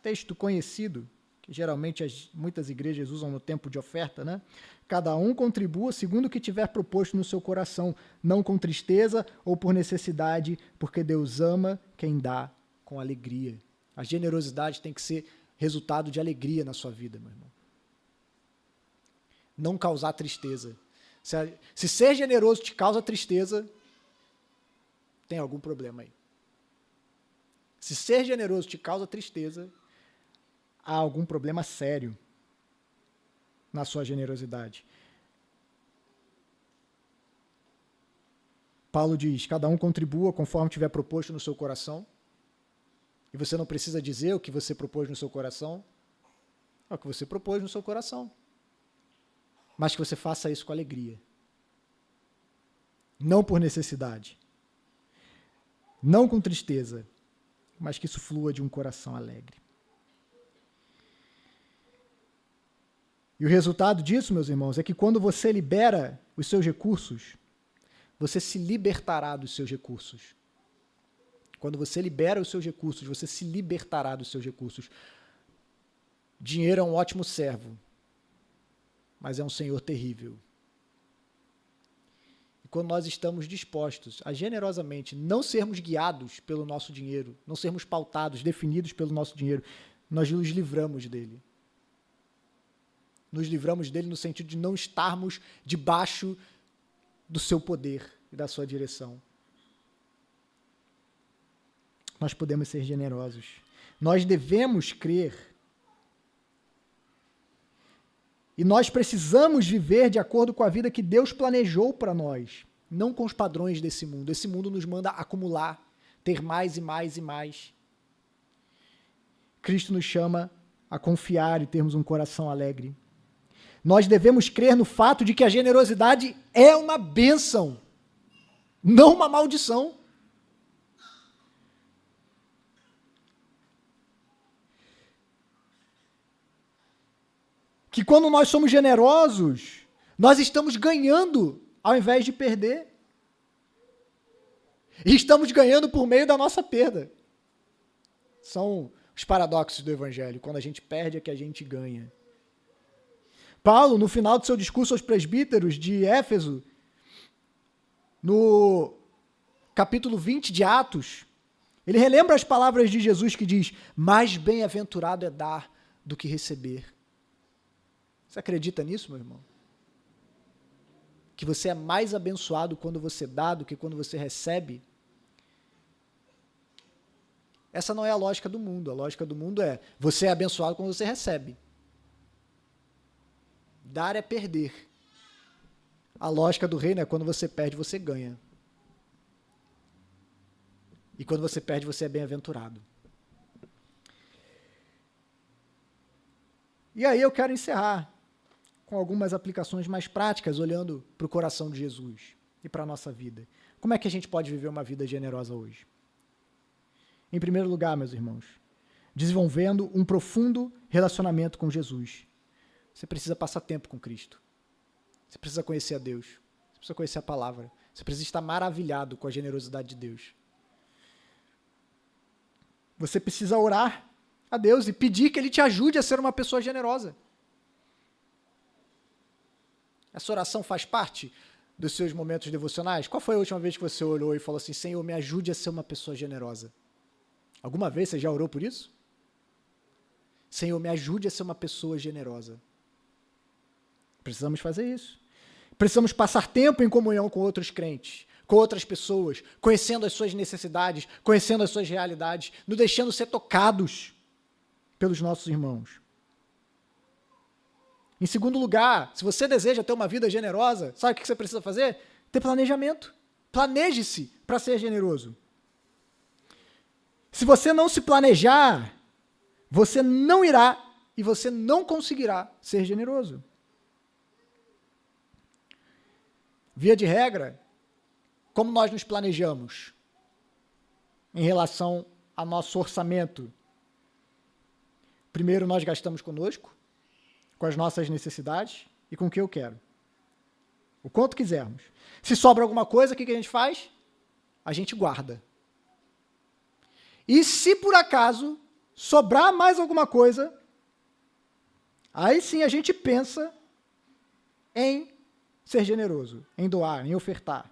texto conhecido, que geralmente muitas igrejas usam no tempo de oferta, né? Cada um contribua segundo o que tiver proposto no seu coração, não com tristeza ou por necessidade, porque Deus ama quem dá com alegria. A generosidade tem que ser resultado de alegria na sua vida, meu irmão. Não causar tristeza. Se ser generoso te causa tristeza, tem algum problema aí. Se ser generoso te causa tristeza, há algum problema sério na sua generosidade. Paulo diz, cada um contribua conforme tiver proposto no seu coração. E você não precisa dizer o que você propôs no seu coração. É o que você propôs no seu coração. Mas que você faça isso com alegria. Não por necessidade. Não com tristeza. Mas que isso flua de um coração alegre. E o resultado disso, meus irmãos, é que quando você libera os seus recursos, você se libertará dos seus recursos. Quando você libera os seus recursos, você se libertará dos seus recursos. Dinheiro é um ótimo servo, mas é um senhor terrível. E quando nós estamos dispostos a generosamente não sermos guiados pelo nosso dinheiro, não sermos pautados, definidos pelo nosso dinheiro, nós nos livramos dele. Nos livramos dele no sentido de não estarmos debaixo do seu poder e da sua direção. Nós podemos ser generosos. Nós devemos crer. E nós precisamos viver de acordo com a vida que Deus planejou para nós, não com os padrões desse mundo. Esse mundo nos manda acumular, ter mais e mais e mais. Cristo nos chama a confiar e termos um coração alegre. Nós devemos crer no fato de que a generosidade é uma bênção, não uma maldição. Que quando nós somos generosos, nós estamos ganhando ao invés de perder. E estamos ganhando por meio da nossa perda. São os paradoxos do Evangelho. Quando a gente perde é que a gente ganha. Paulo, no final do seu discurso aos presbíteros de Éfeso, no capítulo 20 de Atos, ele relembra as palavras de Jesus que diz, mais bem-aventurado é dar do que receber. Você acredita nisso, meu irmão? Que você é mais abençoado quando você dá do que quando você recebe? Essa não é a lógica do mundo. A lógica do mundo é, você é abençoado quando você recebe. Dar é perder. A lógica do reino é quando você perde, você ganha. E quando você perde, você é bem-aventurado. E aí eu quero encerrar com algumas aplicações mais práticas, olhando para o coração de Jesus e para a nossa vida. Como é que a gente pode viver uma vida generosa hoje? Em primeiro lugar, meus irmãos, desenvolvendo um profundo relacionamento com Jesus. Você precisa passar tempo com Cristo. Você precisa conhecer a Deus. Você precisa conhecer a palavra. Você precisa estar maravilhado com a generosidade de Deus. Você precisa orar a Deus e pedir que Ele te ajude a ser uma pessoa generosa. Essa oração faz parte dos seus momentos devocionais? Qual foi a última vez que você orou e falou assim, Senhor, me ajude a ser uma pessoa generosa? Alguma vez você já orou por isso? Senhor, me ajude a ser uma pessoa generosa. Precisamos fazer isso. Precisamos passar tempo em comunhão com outros crentes, com outras pessoas, conhecendo as suas necessidades, conhecendo as suas realidades, nos deixando ser tocados pelos nossos irmãos. Em segundo lugar, se você deseja ter uma vida generosa, sabe o que você precisa fazer? Ter planejamento. Planeje-se para ser generoso. Se você não se planejar, você não irá e você não conseguirá ser generoso. Via de regra, como nós nos planejamos em relação ao nosso orçamento? Primeiro, nós gastamos conosco, com as nossas necessidades e com o que eu quero. O quanto quisermos. Se sobra alguma coisa, o que a gente faz? A gente guarda. E se por acaso sobrar mais alguma coisa, aí sim a gente pensa em ser generoso, em doar, em ofertar.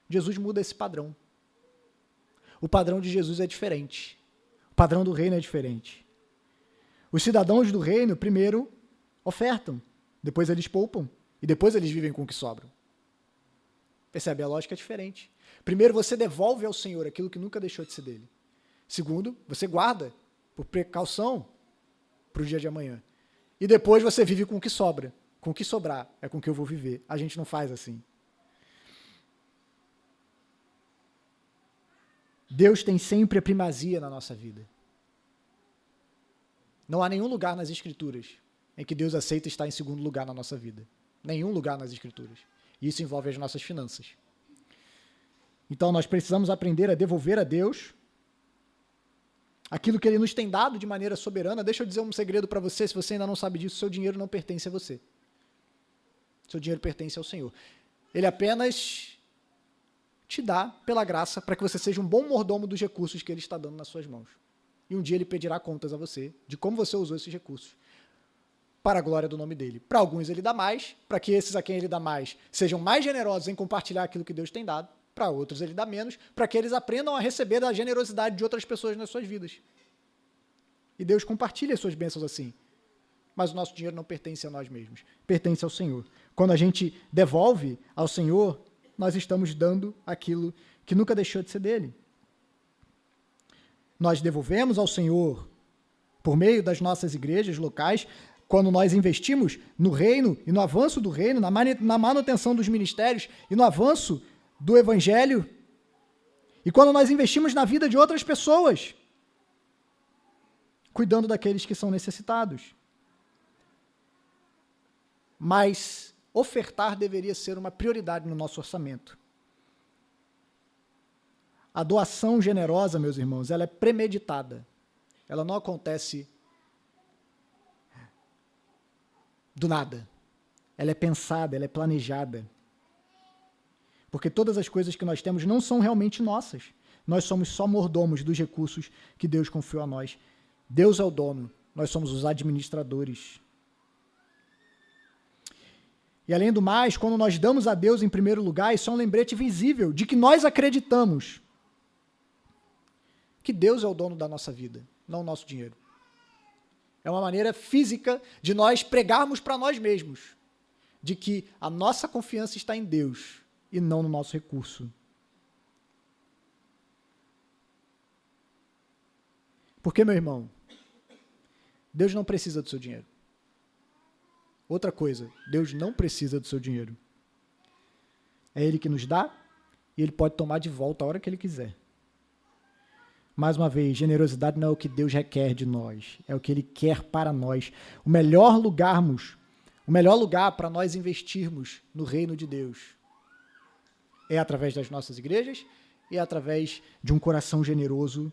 Jesus muda esse padrão. O padrão de Jesus é diferente. O padrão do reino é diferente. Os cidadãos do reino, primeiro, ofertam, depois eles poupam e depois eles vivem com o que sobram. Percebe? A lógica é diferente. Primeiro, você devolve ao Senhor aquilo que nunca deixou de ser dele. Segundo, você guarda por precaução para o dia de amanhã. E depois você vive com o que sobra. Com o que sobrar é com o que eu vou viver. A gente não faz assim. Deus tem sempre a primazia na nossa vida. Não há nenhum lugar nas Escrituras em que Deus aceita estar em segundo lugar na nossa vida. Nenhum lugar nas Escrituras. E isso envolve as nossas finanças. Então nós precisamos aprender a devolver a Deus aquilo que Ele nos tem dado de maneira soberana. Deixa eu dizer um segredo para você, se você ainda não sabe disso, seu dinheiro não pertence a você. Seu dinheiro pertence ao Senhor. Ele apenas te dá, pela graça, para que você seja um bom mordomo dos recursos que Ele está dando nas suas mãos. E um dia Ele pedirá contas a você de como você usou esses recursos para a glória do nome dEle. Para alguns Ele dá mais, para que esses a quem Ele dá mais sejam mais generosos em compartilhar aquilo que Deus tem dado. Para outros Ele dá menos, para que eles aprendam a receber da generosidade de outras pessoas nas suas vidas. E Deus compartilha as suas bênçãos assim. Mas o nosso dinheiro não pertence a nós mesmos, pertence ao Senhor. Quando a gente devolve ao Senhor, nós estamos dando aquilo que nunca deixou de ser dele. Nós devolvemos ao Senhor, por meio das nossas igrejas locais, quando nós investimos no reino e no avanço do reino, na manutenção dos ministérios e no avanço do evangelho, e quando nós investimos na vida de outras pessoas, cuidando daqueles que são necessitados. Mas ofertar deveria ser uma prioridade no nosso orçamento. A doação generosa, meus irmãos, ela é premeditada. Ela não acontece do nada. Ela é pensada, ela é planejada. Porque todas as coisas que nós temos não são realmente nossas. Nós somos só mordomos dos recursos que Deus confiou a nós. Deus é o dono, nós somos os administradores. E além do mais, quando nós damos a Deus em primeiro lugar, isso é um lembrete visível de que nós acreditamos que Deus é o dono da nossa vida, não o nosso dinheiro. É uma maneira física de nós pregarmos para nós mesmos de que a nossa confiança está em Deus e não no nosso recurso. Porque, meu irmão, Deus não precisa do seu dinheiro. Outra coisa, Deus não precisa do seu dinheiro. É Ele que nos dá e Ele pode tomar de volta a hora que Ele quiser. Mais uma vez, generosidade não é o que Deus requer de nós, é o que Ele quer para nós. O melhor lugar para nós investirmos no reino de Deus é através das nossas igrejas e é através de um coração generoso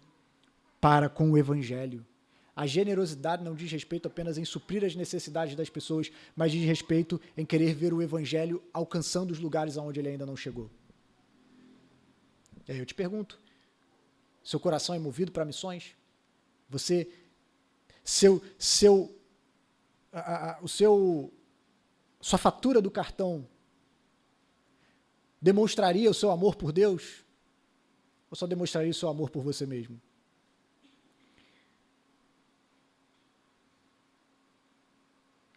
para com o Evangelho. A generosidade não diz respeito apenas em suprir as necessidades das pessoas, mas diz respeito em querer ver o Evangelho alcançando os lugares aonde ele ainda não chegou. E aí eu te pergunto, seu coração é movido para missões? Sua fatura do cartão demonstraria o seu amor por Deus? Ou só demonstraria o seu amor por você mesmo?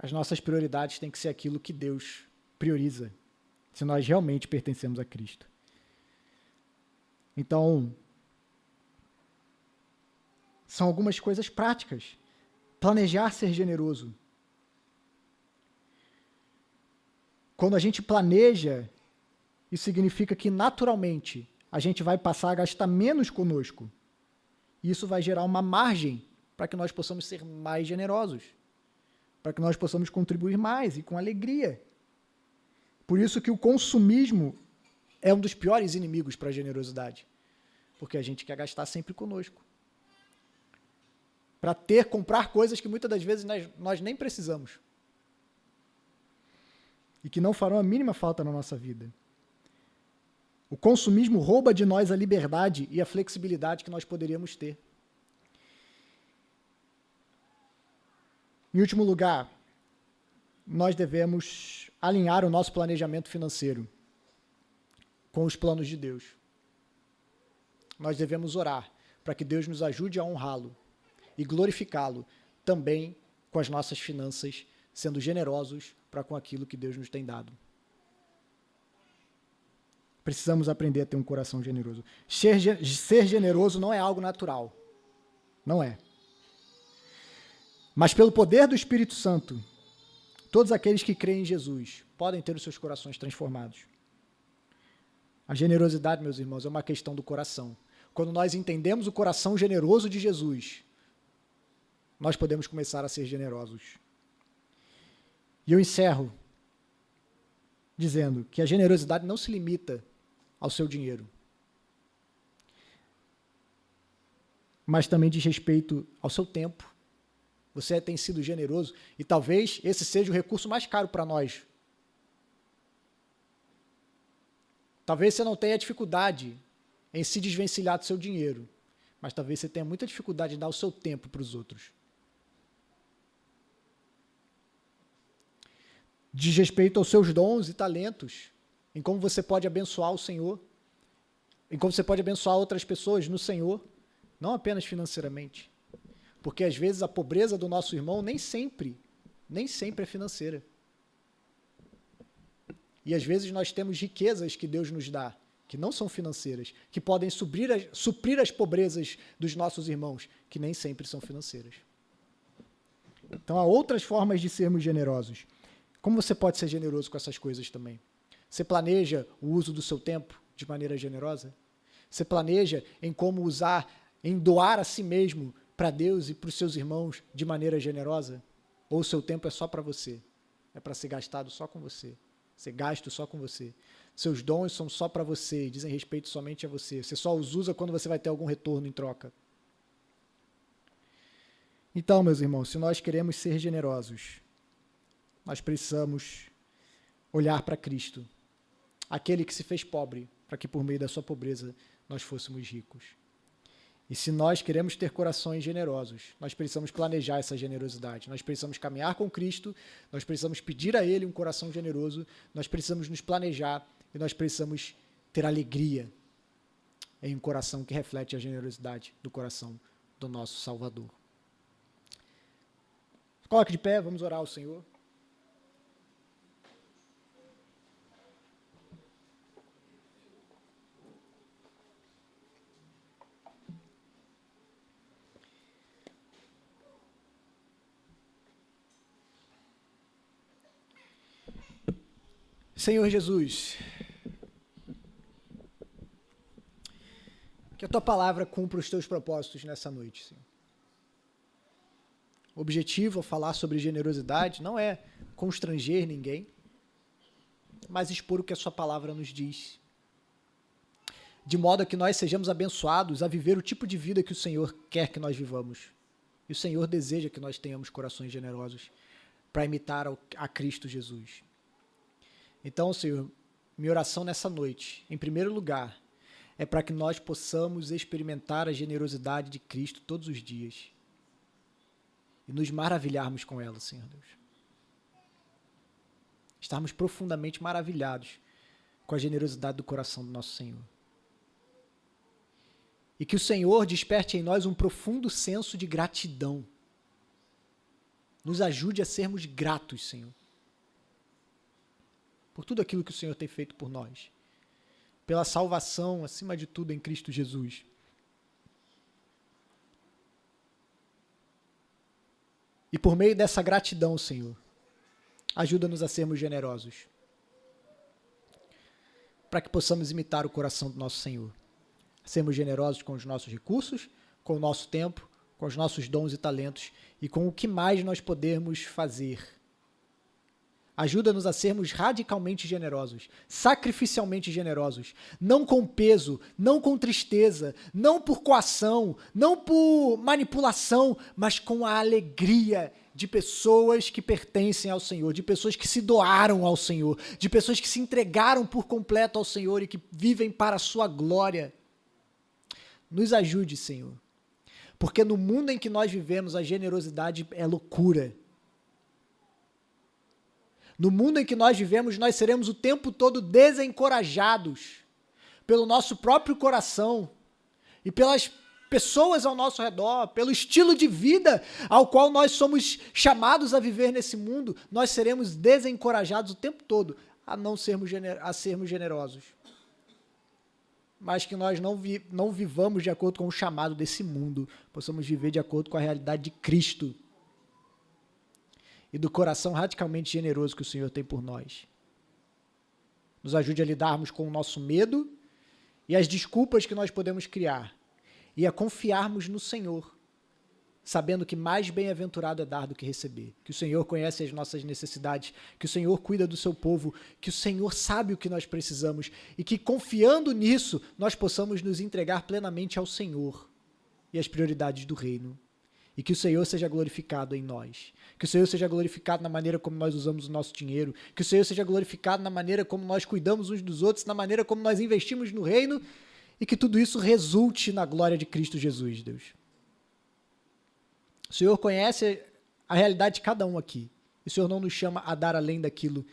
As nossas prioridades têm que ser aquilo que Deus prioriza, se nós realmente pertencemos a Cristo. Então, são algumas coisas práticas. Planejar ser generoso. Quando a gente planeja, isso significa que naturalmente a gente vai passar a gastar menos conosco. E isso vai gerar uma margem para que nós possamos ser mais generosos, para que nós possamos contribuir mais e com alegria. Por isso que o consumismo é um dos piores inimigos para a generosidade, porque a gente quer gastar sempre conosco, para comprar coisas que muitas das vezes nós nem precisamos e que não farão a mínima falta na nossa vida. O consumismo rouba de nós a liberdade e a flexibilidade que nós poderíamos ter. Em último lugar, nós devemos alinhar o nosso planejamento financeiro com os planos de Deus. Nós devemos orar para que Deus nos ajude a honrá-lo e glorificá-lo também com as nossas finanças, sendo generosos para com aquilo que Deus nos tem dado. Precisamos aprender a ter um coração generoso. Ser generoso não é algo natural. Não é. Mas pelo poder do Espírito Santo, todos aqueles que creem em Jesus podem ter os seus corações transformados. A generosidade, meus irmãos, é uma questão do coração. Quando nós entendemos o coração generoso de Jesus, nós podemos começar a ser generosos. E eu encerro dizendo que a generosidade não se limita ao seu dinheiro, mas também diz respeito ao seu tempo. Você tem sido generoso e talvez esse seja o recurso mais caro para nós. Talvez você não tenha dificuldade em se desvencilhar do seu dinheiro, mas talvez você tenha muita dificuldade em dar o seu tempo para os outros. Diz respeito aos seus dons e talentos, em como você pode abençoar o Senhor, em como você pode abençoar outras pessoas no Senhor, não apenas financeiramente. Porque às vezes a pobreza do nosso irmão nem sempre é financeira. E às vezes nós temos riquezas que Deus nos dá, que não são financeiras, que podem suprir as pobrezas dos nossos irmãos, que nem sempre são financeiras. Então há outras formas de sermos generosos. Como você pode ser generoso com essas coisas também? Você planeja o uso do seu tempo de maneira generosa? Você planeja em como usar, em doar a si mesmo para Deus e para os seus irmãos de maneira generosa? Ou o seu tempo é só para você? É para ser gastado só com você? Ser gasto só com você? Seus dons são só para você e dizem respeito somente a você. Você só os usa quando você vai ter algum retorno em troca. Então, meus irmãos, se nós queremos ser generosos, nós precisamos olhar para Cristo, aquele que se fez pobre, para que por meio da sua pobreza nós fôssemos ricos. E se nós queremos ter corações generosos, nós precisamos planejar essa generosidade, nós precisamos caminhar com Cristo, nós precisamos pedir a Ele um coração generoso, nós precisamos nos planejar e nós precisamos ter alegria em um coração que reflete a generosidade do coração do nosso Salvador. Coloque de pé, vamos orar ao Senhor. Senhor Jesus, que a Tua palavra cumpra os Teus propósitos nessa noite, Senhor. O objetivo ao falar sobre generosidade não é constranger ninguém, mas expor o que a Sua palavra nos diz, de modo a que nós sejamos abençoados a viver o tipo de vida que o Senhor quer que nós vivamos. E o Senhor deseja que nós tenhamos corações generosos para imitar a Cristo Jesus. Então, Senhor, minha oração nessa noite, em primeiro lugar, é para que nós possamos experimentar a generosidade de Cristo todos os dias e nos maravilharmos com ela, Senhor Deus. Estarmos profundamente maravilhados com a generosidade do coração do nosso Senhor. E que o Senhor desperte em nós um profundo senso de gratidão Nos ajude a sermos gratos, Senhor, por tudo aquilo que o Senhor tem feito por nós, pela salvação, acima de tudo, em Cristo Jesus. E por meio dessa gratidão, Senhor, ajuda-nos a sermos generosos, para que possamos imitar o coração do nosso Senhor. Sermos generosos com os nossos recursos, com o nosso tempo, com os nossos dons e talentos e com o que mais nós podemos fazer. Ajuda-nos a sermos radicalmente generosos, sacrificialmente generosos, não com peso, não com tristeza, não por coação, não por manipulação, mas com a alegria de pessoas que pertencem ao Senhor, de pessoas que se doaram ao Senhor, de pessoas que se entregaram por completo ao Senhor e que vivem para a sua glória. Nos ajude, Senhor, porque no mundo em que nós vivemos, a generosidade é loucura. No mundo em que nós vivemos, nós seremos o tempo todo desencorajados pelo nosso próprio coração e pelas pessoas ao nosso redor, pelo estilo de vida ao qual nós somos chamados a viver nesse mundo. Nós seremos desencorajados o tempo todo a sermos generosos. Mas que nós não vivamos de acordo com o chamado desse mundo, possamos viver de acordo com a realidade de Cristo e do coração radicalmente generoso que o Senhor tem por nós. Nos ajude a lidarmos com o nosso medo e as desculpas que nós podemos criar e a confiarmos no Senhor, sabendo que mais bem-aventurado é dar do que receber, que o Senhor conhece as nossas necessidades, que o Senhor cuida do seu povo, que o Senhor sabe o que nós precisamos e que, confiando nisso, nós possamos nos entregar plenamente ao Senhor e às prioridades do reino. E que o Senhor seja glorificado em nós. Que o Senhor seja glorificado na maneira como nós usamos o nosso dinheiro. Que o Senhor seja glorificado na maneira como nós cuidamos uns dos outros, na maneira como nós investimos no reino. E que tudo isso resulte na glória de Cristo Jesus, Deus. O Senhor conhece a realidade de cada um aqui. E o Senhor não nos chama a dar além daquilo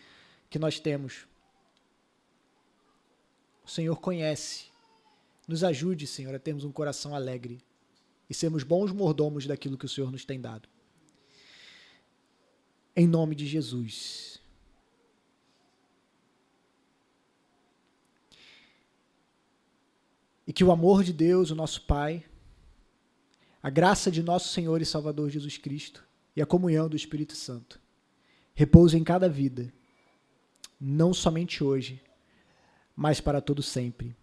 que nós temos. O Senhor conhece. Nos ajude, Senhor, a termos um coração alegre e sermos bons mordomos daquilo que o Senhor nos tem dado. Em nome de Jesus. E que o amor de Deus, o nosso Pai, a graça de nosso Senhor e Salvador Jesus Cristo e a comunhão do Espírito Santo repouse em cada vida, não somente hoje, mas para todo sempre.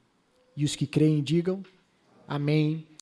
E os que creem digam amém.